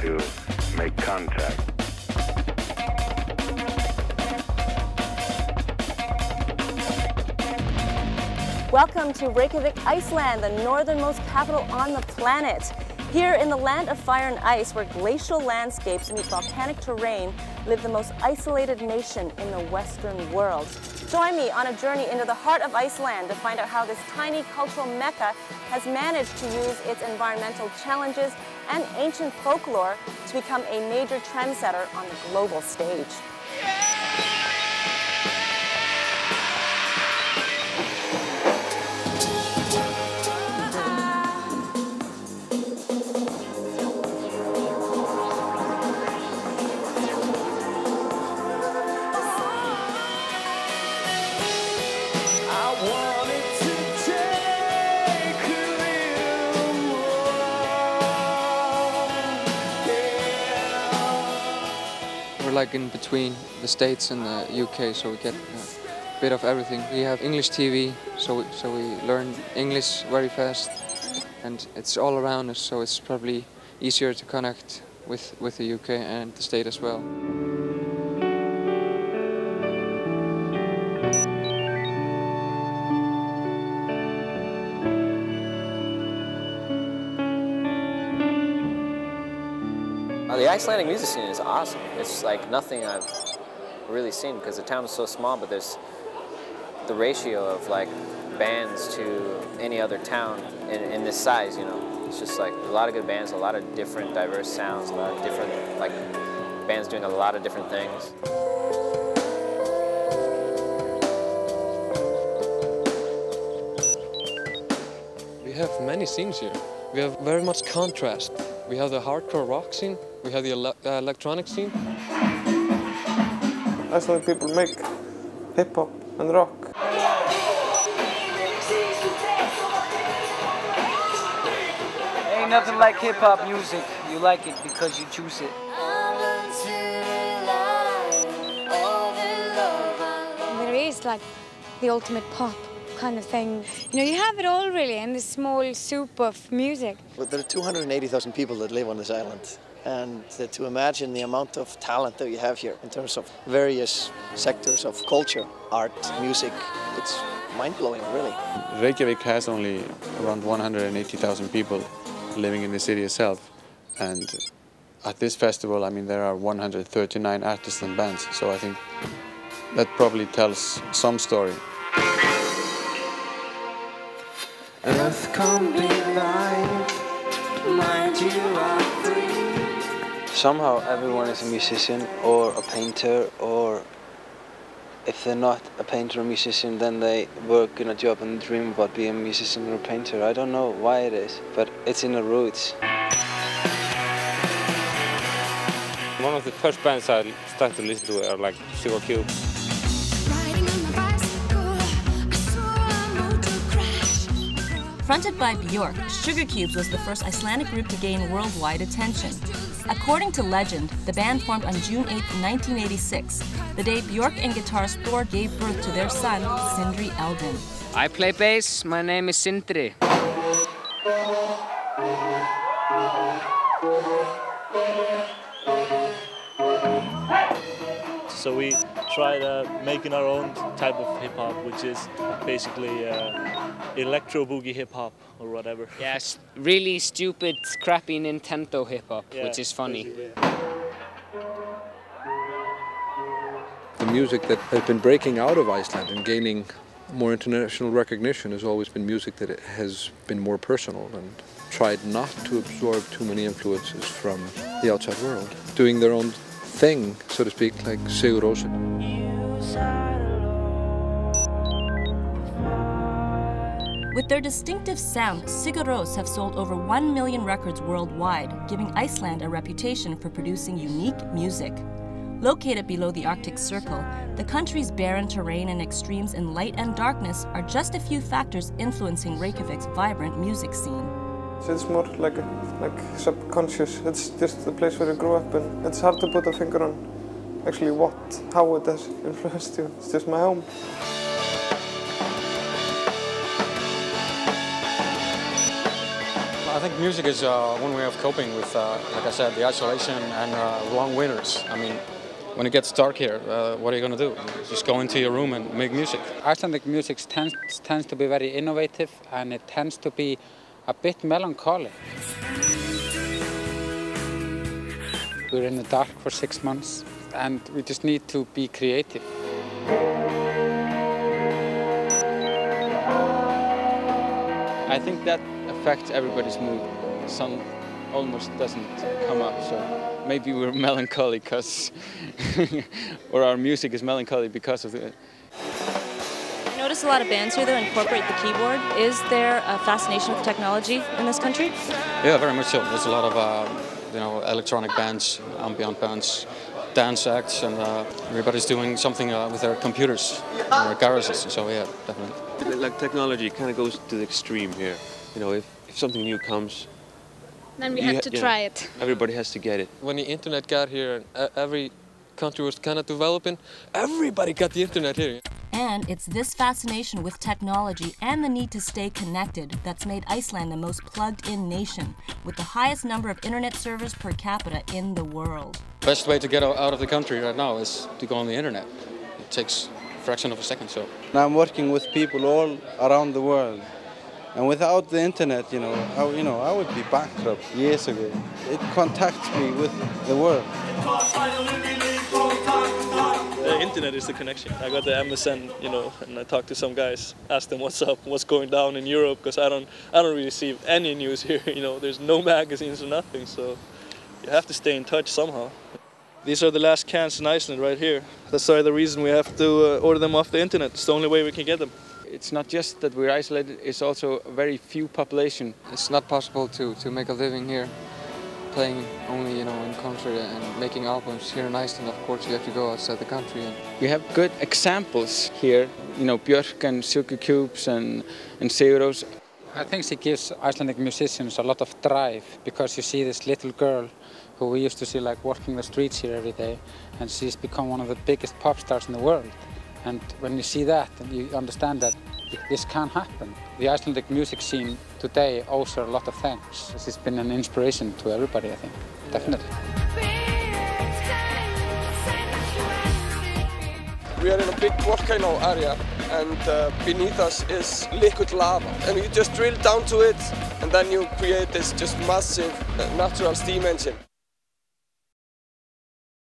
to make contact. Welcome to Reykjavik, Iceland, the northernmost capital on the planet. Here in the land of fire and ice, where glacial landscapes meet volcanic terrain, live the most isolated nation in the Western world. Join me on a journey into the heart of Iceland to find out how this tiny cultural mecca has managed to use its environmental challenges and ancient folklore to become a major trendsetter on the global stage. We're like in between the States and the UK, so we get a bit of everything. We have English TV, so we learn English very fast, and it's all around us, so it's probably easier to connect with the UK and the state as well. The Icelandic music scene is awesome. It's like nothing I've really seen because the town is so small, but there's the ratio of like bands to any other town in this size, you know. It's just like a lot of good bands, a lot of different diverse sounds, a lot of different like bands doing a lot of different things. We have many scenes here. We have very much contrast. We have the hardcore rock scene, we have the electronic scene. Icelandic people make hip-hop and rock. Ain't nothing like hip-hop music. You like it because you choose it. There is like the ultimate pop kind of thing. You know, you have it all really in this small soup of music. Well, there are 280,000 people that live on this island, and to imagine the amount of talent that you have here in terms of various sectors of culture, art, music, it's mind-blowing, really. Reykjavik has only around 180,000 people living in the city itself, and at this festival, I mean, there are 139 artists and bands, so I think that probably tells some story. Earth can't be light, mind you are free. Somehow everyone is a musician or a painter, or if they're not a painter or musician, then they work in a job and dream about being a musician or a painter. I don't know why it is, but it's in the roots. One of the first bands I started to listen to are like Sugar Cubes. Fronted by Björk, Sugar Cubes was the first Icelandic group to gain worldwide attention. According to legend, the band formed on June 8, 1986, the day Björk and guitarist Thor gave birth to their son, Sindri Eldon. I play bass, my name is Sindri. So we tried making our own type of hip-hop, which is basically electro boogie hip-hop or whatever. Yes, really stupid, crappy Nintendo hip-hop, Yeah, which is funny. basically. The music that has been breaking out of Iceland and gaining more international recognition has always been music that has been more personal and tried not to absorb too many influences from the outside world. Doing their own thing, so to speak, like Sigur Rósin. With their distinctive sound, Sigur Rós have sold over 1 million records worldwide, giving Iceland a reputation for producing unique music. Located below the Arctic Circle, the country's barren terrain and extremes in light and darkness are just a few factors influencing Reykjavik's vibrant music scene. It's more like subconscious. It's just the place where you grew up, and it's hard to put a finger on actually how it has influenced you. It's just my home. I I think music is one way of coping with, like I said, the isolation and long winters. I mean, when it gets dark here, what are you going to do? Just go into your room and make music. Icelandic music tends to be very innovative, and it tends to be a bit melancholic. We're in the dark for 6 months, and we just need to be creative. I think that affects everybody's mood. The sun almost doesn't come up, so maybe we're melancholy because, or our music is melancholy because of it. I notice a lot of bands here that incorporate the keyboard. Is there a fascination with technology in this country? Yeah, very much so. There's a lot of electronic bands, ambient bands, dance acts, and everybody's doing something with their computers, their garages. So yeah, definitely. Like technology kind of goes to the extreme here. You know, if something new comes, then we have to try it. Everybody has to get it. When the internet got here and every country was kind of developing, everybody got the internet here. And it's this fascination with technology and the need to stay connected that's made Iceland the most plugged-in nation, with the highest number of internet servers per capita in the world. Best way to get out of the country right now is to go on the internet. It takes a fraction of a second. So I'm working with people all around the world, and without the internet, I would be bankrupt years ago. It contacts me with the world. The internet is the connection. I got the MSN, and I talked to some guys, asked them what's up, what's going down in Europe, because I don't really receive any news here. There's no magazines or nothing, so you have to stay in touch somehow. These are the last cans in Iceland right here. That's the reason we have to order them off the internet. It's the only way we can get them. It's not just that we're isolated, it's also a very few population. It's not possible to make a living here, playing only in concert and making albums here in Iceland. Of course, you have to go outside the country. We have good examples here, Björk and Sugar Cubes and Sigurós. I think she gives Icelandic musicians a lot of drive, because you see this little girl who we used to see walking the streets here every day, and she's become one of the biggest pop stars in the world. And when you see that, and you understand that this can happen. The Icelandic music scene today owes her a lot of thanks. This has been an inspiration to everybody, I think, definitely. We are in a big volcano area, and beneath us is liquid lava. And you just drill down to it, and then you create this just massive natural steam engine.